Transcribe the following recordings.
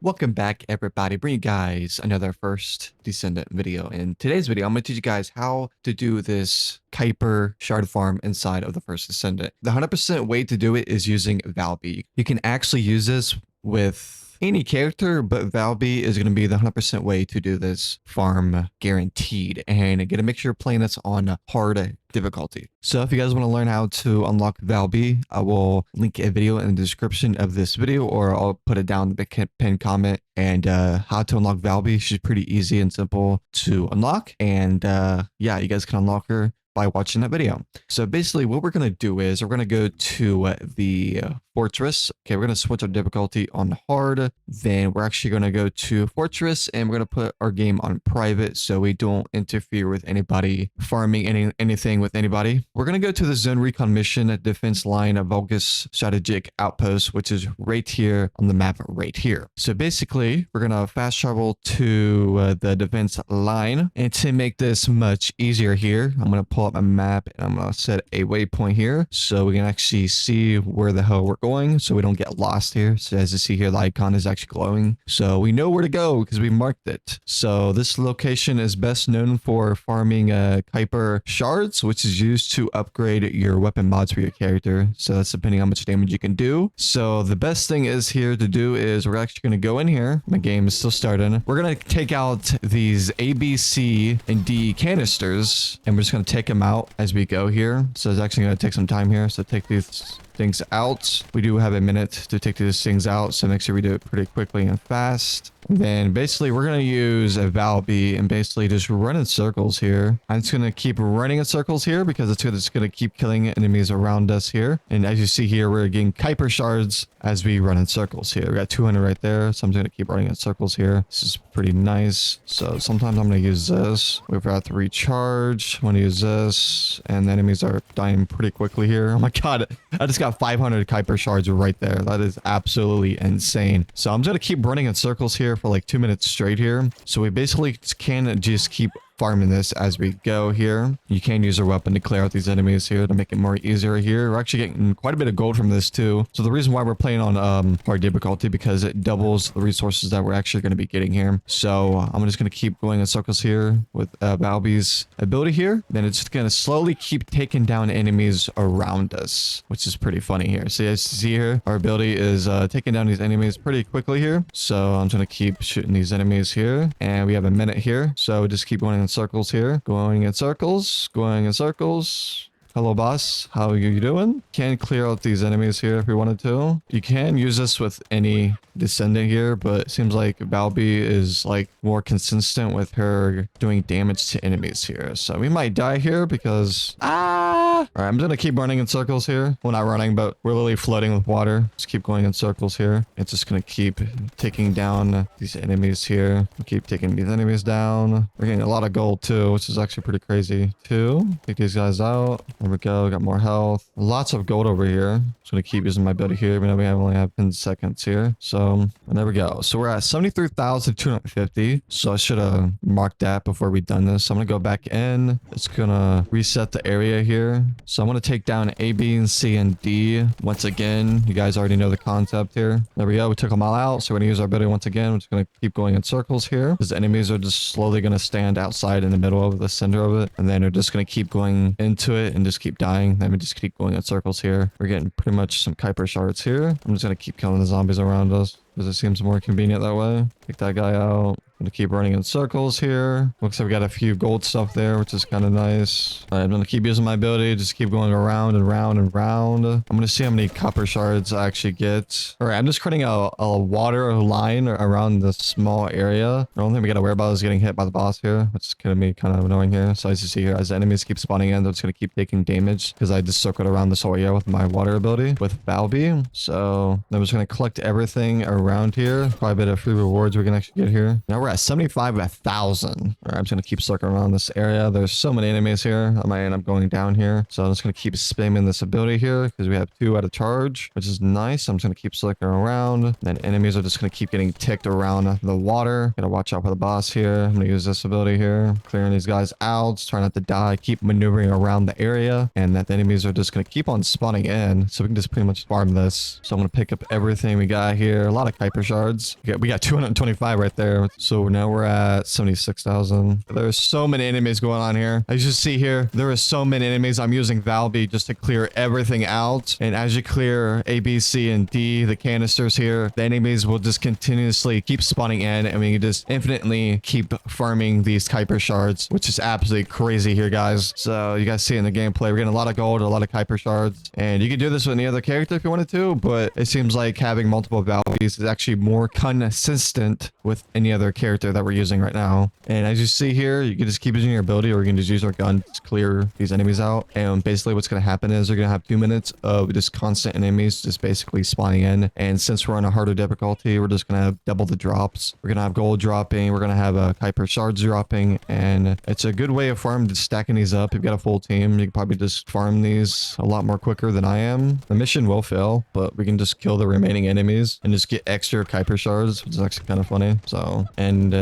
Welcome back, everybody. Bring you guys another first Descendant video. In today's video, I'm going to teach you guys how to do this Kuiper shard farm inside of the first Descendant. The 100% way to do it is using Valby. You can actually use this with any character, but Valby is going to be the 100% way to do this farm guaranteed. And you got to make sure you're playing this on hard difficulty. So if you guys want to learn how to unlock Valby, I will link a video in the description of this video, or I'll put it down in the pinned comment. And how to unlock Valby is pretty easy and simple to unlock. And yeah, you guys can unlock her by watching that video. So basically what we're going to do is we're going to go to the fortress. Okay, we're going to switch our difficulty on hard. Then we're actually going to go to fortress and we're going to put our game on private so we don't interfere with anybody farming anything with anybody. We're going to go to the zone recon mission at defense line of Vulgus strategic outpost, which is right here on the map right here. So basically we're going to fast travel to the defense line, and to make this much easier here, I'm going to pull up a map and I'm going to set a waypoint here so we can actually see where the hell we're going so we don't get lost here. So as you see here, the icon is actually glowing, so we know where to go because we marked it. So this location is best known for farming Kuiper shards, which is used to upgrade your weapon mods for your character. So that's depending on how much damage you can do. So the best thing is here to do is we're actually going to go in here. My game is still starting. We're going to take out these A, B, C, and D canisters, and we're just going to take them out as we go here. So it's actually going to take some time here. So take these things out. We do have a minute to take these things out, so make sure we do it pretty quickly and fast. Then basically we're going to use a Valby and basically just run in circles here. I'm just going to keep running in circles here because it's going to keep killing enemies around us here. And as you see here, we're getting Kuiper shards as we run in circles here. We got 200 right there, so I'm just going to keep running in circles here. This is pretty nice. So sometimes I'm going to use this. We've got to recharge. I'm going to use this, and the enemies are dying pretty quickly here. Oh my god, I just got 500 Kuiper shards right there. That is absolutely insane. So I'm just going to keep running in circles here for like 2 minutes straight here. So we basically can just keep farming this as we go here. You can use your weapon to clear out these enemies here to make it more easier here. We're actually getting quite a bit of gold from this too. So the reason why we're playing on hard difficulty, because it doubles the resources that we're actually going to be getting here. So I'm just going to keep going in circles here with Valby's ability here. Then it's just going to slowly keep taking down enemies around us, which is pretty funny here. So as you see here, our ability is taking down these enemies pretty quickly here. So I'm just going to keep shooting these enemies here, and we have a minute here. So just keep going in circles here, going in circles, going in circles. Hello boss, how are you doing? Can clear out these enemies here if you wanted to. You can use this with any Descendant here, but it seems like Valby is like more consistent with her doing damage to enemies here. So we might die here because all right, I'm gonna keep running in circles here. Well, not running, but we're literally floating with water. Just keep going in circles here. It's just gonna keep taking down these enemies here. We'll keep taking these enemies down. We're getting a lot of gold too, which is actually pretty crazy too. Take these guys out. There we go. Got more health. Lots of gold over here. Just gonna keep using my ability here, even though we only have 10 seconds here. So there we go. So we're at 73,250. So I should have marked that before we done this. So I'm gonna go back in. It's gonna reset the area here. So I'm gonna take down A, B, and C, and D once again. You guys already know the concept here. There we go. We took them all out. So we're gonna use our ability once again. We're just gonna keep going in circles here, because the enemies are just slowly gonna stand outside in the middle of the center of it, and then they're just gonna keep going into it and just keep dying. Then we just keep going in circles here. We're getting pretty much some Kuiper shards here. I'm just gonna keep killing the zombies around us because it seems more convenient that way. Take that guy out. I'm gonna keep running in circles here. Looks like we got a few gold stuff there, which is kind of nice. All right, I'm gonna keep using my ability, just keep going around and round and round. I'm gonna see how many copper shards I actually get. All right, I'm just creating a water line around this small area. The only thing we gotta worry about is getting hit by the boss here, which is gonna be kind of annoying here. So as you see here, as the enemies keep spawning in, they're just gonna keep taking damage because I just circled around this whole area with my water ability with Valby. So I'm just gonna collect everything around here. Quite a bit of free rewards we can actually get here. Now we're at 75,000. All right, I'm just gonna keep circling around this area. There's so many enemies here. I might end up going down here. So I'm just gonna keep spamming this ability here because we have 2 out of charge, which is nice. I'm just gonna keep circling around. Then enemies are just gonna keep getting ticked around the water. Gotta watch out for the boss here. I'm gonna use this ability here, clearing these guys out, try not to die, keep maneuvering around the area, and that the enemies are just gonna keep on spawning in. So we can just pretty much farm this. So I'm gonna pick up everything we got here. A lot of Kuiper shards. We got 225 right there. So now we're at 76,000. There's so many enemies going on here. As you see here, there are so many enemies. I'm using Valby just to clear everything out. And as you clear A, B, C, and D, the canisters here, the enemies will just continuously keep spawning in, and we can just infinitely keep farming these Kuiper shards, which is absolutely crazy here, guys. So you guys see in the gameplay, we're getting a lot of gold, a lot of Kuiper shards, and you can do this with any other character if you wanted to, but it seems like having multiple Valbys is actually more consistent with any other character that we're using right now. And as you see here, you can just keep using your ability, or you can just use our gun to clear these enemies out. And basically what's going to happen is they're going to have 2 minutes of just constant enemies just basically spawning in. And since we're on a harder difficulty, we're just going to have double the drops. We're going to have gold dropping. We're going to have Kuiper shards dropping. And it's a good way of farming, just stacking these up. If you've got a full team, you can probably just farm these a lot more quicker than I am. The mission will fail, but we can just kill the remaining enemies and just get extra Kuiper shards, which is actually kind of funny. So, and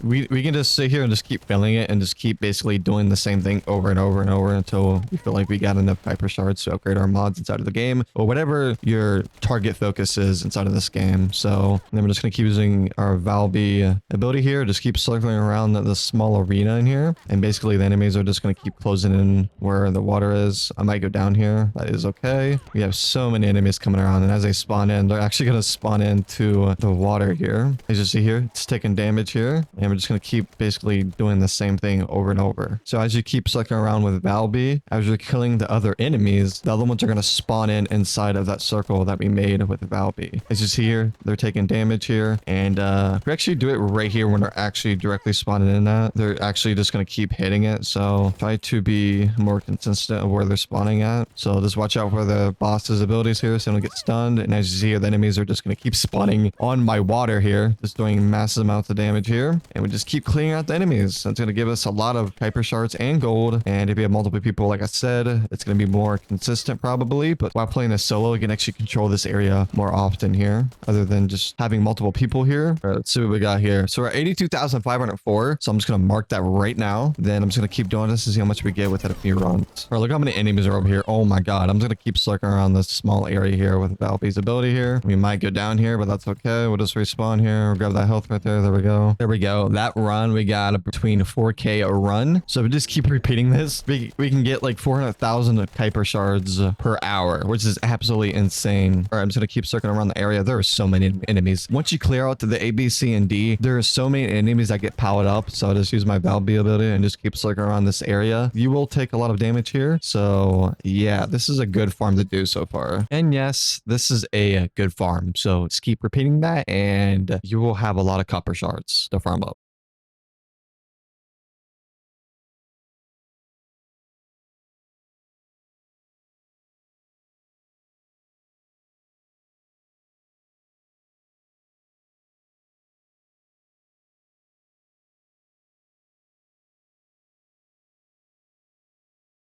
we can just sit here and just keep filling it and just keep basically doing the same thing over and over and over until we feel like we got enough Kuiper shards to upgrade our mods inside of the game, or whatever your target focus is inside of this game. So then we're just going to keep using our Valby ability here, just keep circling around the small arena in here, and basically the enemies are just going to keep closing in where the water is. I might go down here. That is okay. We have so many enemies coming around, and as they spawn in, they're actually going to spawn into the water here. As you see here, it's taking damage here, and we're just going to keep basically doing the same thing over and over. So as you keep circling around with Valby, as you're killing the other enemies, the other ones are going to spawn in inside of that circle that we made with Valby. As you see here, they're taking damage here, and we actually do it right here when they're actually directly spawning in that. They're actually just going to keep hitting it, so try to be more consistent of where they're spawning at. So just watch out for the boss's abilities here so they don't get stunned. And as you see here, the enemies are just going to keep spawning on my water here, just doing massive amounts of damage here, and we just keep clearing out the enemies. That's going to give us a lot of Kuiper shards and gold, and if you have multiple people, like I said, it's going to be more consistent probably, but while playing a solo, you can actually control this area more often here, other than just having multiple people here. All right, let's see what we got here. So we're at 82,504, so I'm just going to mark that right now. Then I'm just going to keep doing this to see how much we get within a few runs. All right, look how many enemies are over here. Oh my god, I'm just going to keep circling around this small area here with Valby's ability here. We might go down here, but that's okay. We'll just respawn here. We'll grab that health right there. There we go. There we go. That run, we got between 4K a run. So if we just keep repeating this, we can get like 400,000 Kuiper shards per hour, which is absolutely insane. All right, I'm just going to keep circling around the area. There are so many enemies. Once you clear out to the A, B, C, and D, there are so many enemies that get powered up. So I'll just use my Valby ability and just keep circling around this area. You will take a lot of damage here. So yeah, this is a good farm to do so far. And yes, this is a good farm. So just keep repeating that and you will have a lot of copper shards to farm up.